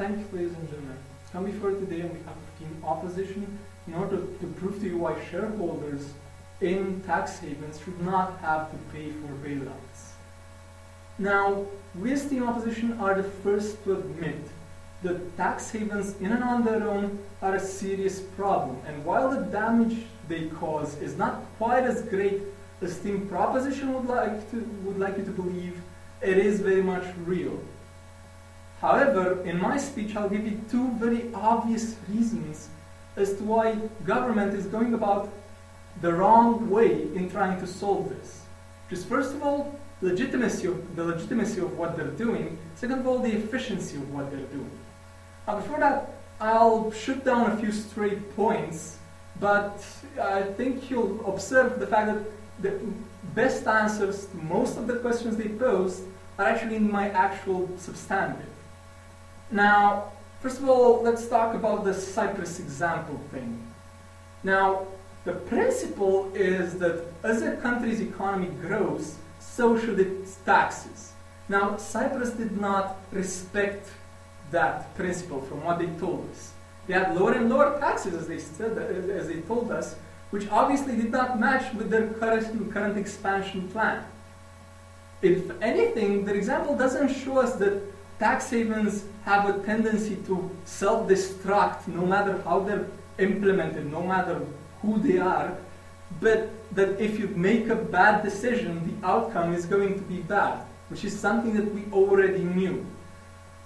Thank you, ladies and gentlemen. Come before today on behalf of Team Opposition in order to prove to you why shareholders in tax havens should not have to pay for bailouts. Now, we as Team Opposition are the first to admit that tax havens in and on their own are a serious problem, and while the damage they cause is not quite as great as Team Proposition would like you to believe, it is very much real. However, in my speech, I'll give you two very obvious reasons as to why government is going about the wrong way in trying to solve this. Just first of all, the legitimacy of what they're doing. Second of all, the efficiency of what they're doing. Now, before that, I'll shoot down a few straight points, but I think you'll observe the fact that the best answers to most of the questions they posed are actually in my actual substantive. Now, first of all, let's talk about the Cyprus example thing. Now, the principle is that as a country's economy grows, so should its taxes. Now, Cyprus did not respect that principle from what they told us. They had lower and lower taxes, as they told us, which obviously did not match with their current expansion plan. If anything, the example doesn't show us that tax havens have a tendency to self-destruct no matter how they're implemented, no matter who they are, but that if you make a bad decision, the outcome is going to be bad, which is something that we already knew.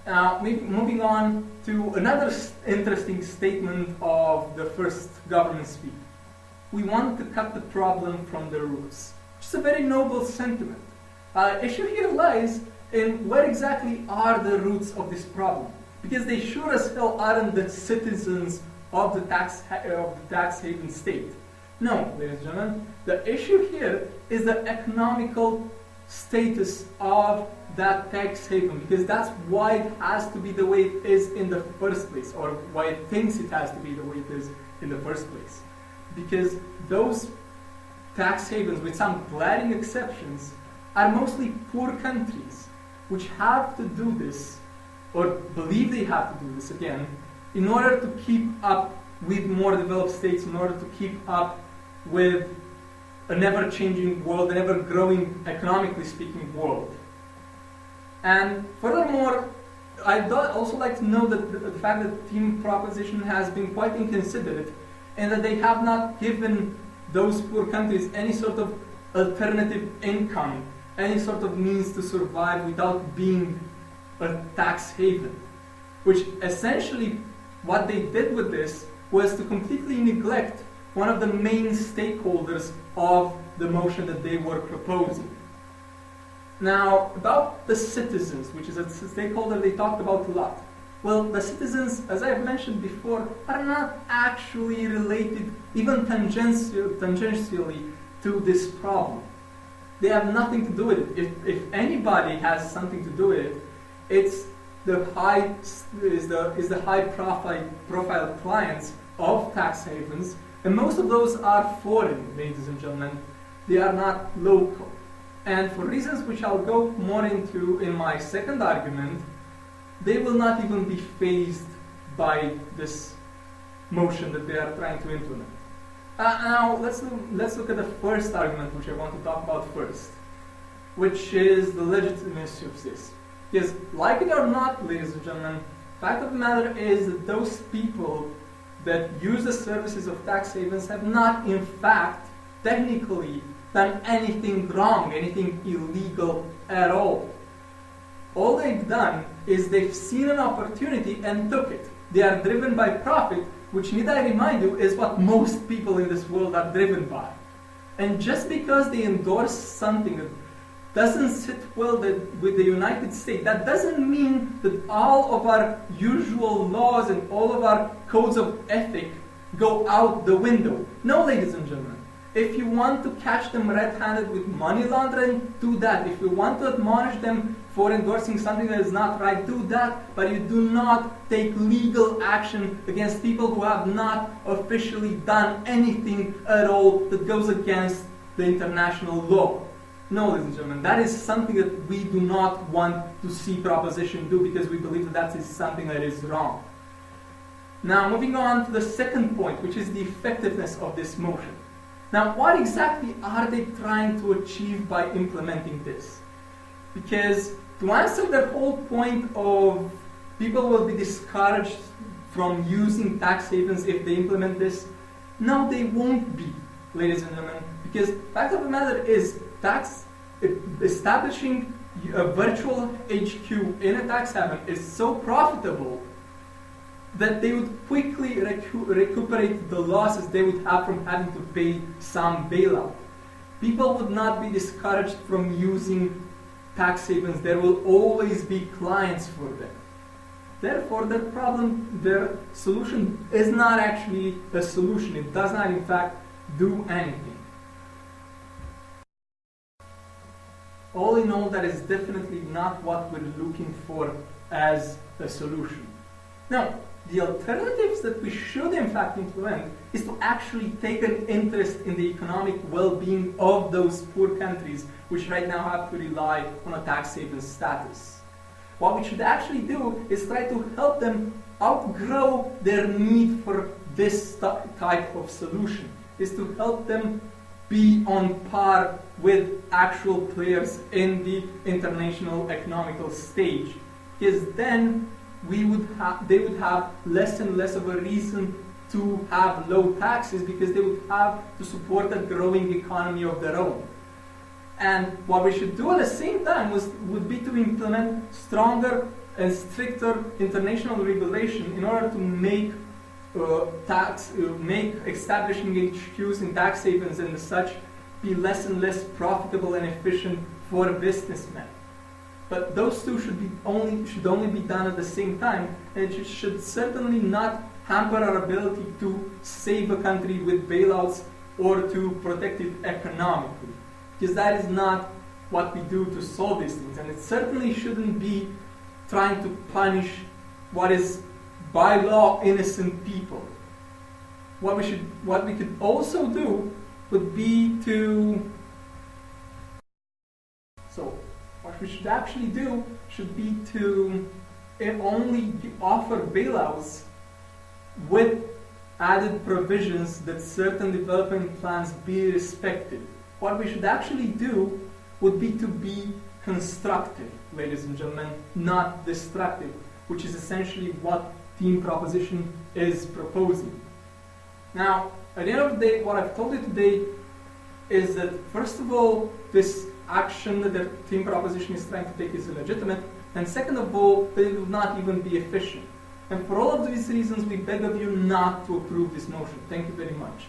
Now, moving on to another interesting statement of the first government speech. We want to cut the problem from the roots, which is a very noble sentiment. Issue here lies in where exactly are the roots of this problem, because they sure as hell aren't the citizens of the tax haven state. No, ladies and gentlemen, the issue here is the economical status of that tax haven, because that's why it has to be the way it is in the first place, or why it thinks it has to be the way it is in the first place. Because those tax havens, with some glaring exceptions, are mostly poor countries which have to do this, or believe they have to do this again, in order to keep up with more developed states, in order to keep up with an ever-changing world, an ever-growing, economically speaking, world. And furthermore, I'd also like to know that the fact that Team Proposition has been quite inconsiderate, and that they have not given those poor countries any sort of alternative income, any sort of means to survive without being a tax haven. Which essentially, what they did with this was to completely neglect one of the main stakeholders of the motion that they were proposing. Now, about the citizens, which is a stakeholder they talked about a lot. Well, the citizens, as I've mentioned before, are not actually related, even tangentially, to this problem. They have nothing to do with it. If anybody has something to do with it, it's the high profile clients of tax havens, and most of those are foreign, ladies and gentlemen. They are not local. And for reasons which I'll go more into in my second argument, they will not even be fazed by this motion that they are trying to implement. Now, let's look at the first argument which I want to talk about first, which is the legitimacy of this. Because, like it or not, ladies and gentlemen, fact of the matter is that those people that use the services of tax havens have not, in fact, technically done anything wrong, anything illegal at all. All they've done is they've seen an opportunity and took it. They are driven by profit, which, need I remind you, is what most people in this world are driven by. And just because they endorse something that doesn't sit well with the United States, that doesn't mean that all of our usual laws and all of our codes of ethic go out the window. No, ladies and gentlemen. If you want to catch them red-handed with money laundering, do that. If you want to admonish them for endorsing something that is not right, do that. But you do not take legal action against people who have not officially done anything at all that goes against the international law. No, ladies and gentlemen, that is something that we do not want to see proposition do because we believe that is something that is wrong. Now, moving on to the second point, which is the effectiveness of this motion. Now, what exactly are they trying to achieve by implementing this? Because to answer the whole point of people will be discouraged from using tax havens if they implement this, no, they won't be, ladies and gentlemen, because fact of the matter is establishing a virtual HQ in a tax haven is so profitable that they would quickly recuperate the losses they would have from having to pay some bailout. People would not be discouraged from using tax havens. There will always be clients for them. Therefore, their solution is not actually a solution. It does not, in fact, do anything. All in all, that is definitely not what we're looking for as a solution. Now, the alternatives that we should in fact implement is to actually take an interest in the economic well-being of those poor countries which right now have to rely on a tax haven status. What we should actually do is try to help them outgrow their need for this type of solution, is to help them be on par with actual players in the international economical stage, because then they would have less and less of a reason to have low taxes because they would have to support a growing economy of their own. And what we should do at the same time would be to implement stronger and stricter international regulation in order to make establishing HQs in tax havens and such be less and less profitable and efficient for businessmen. But those two should only be done at the same time, and it should certainly not hamper our ability to save a country with bailouts or to protect it economically, because that is not what we do to solve these things, and it certainly shouldn't be trying to punish what is by law innocent people. What we could also do would be to what we should actually do should be to only offer bailouts with added provisions that certain development plans be respected. What we should actually do would be to be constructive, ladies and gentlemen, not destructive, which is essentially what Team Proposition is proposing. Now, at the end of the day, what I've told you today is that, first of all, this action that the Team Proposition is trying to take is illegitimate, and second of all, that it will not even be efficient. And for all of these reasons, we beg of you not to approve this motion. Thank you very much.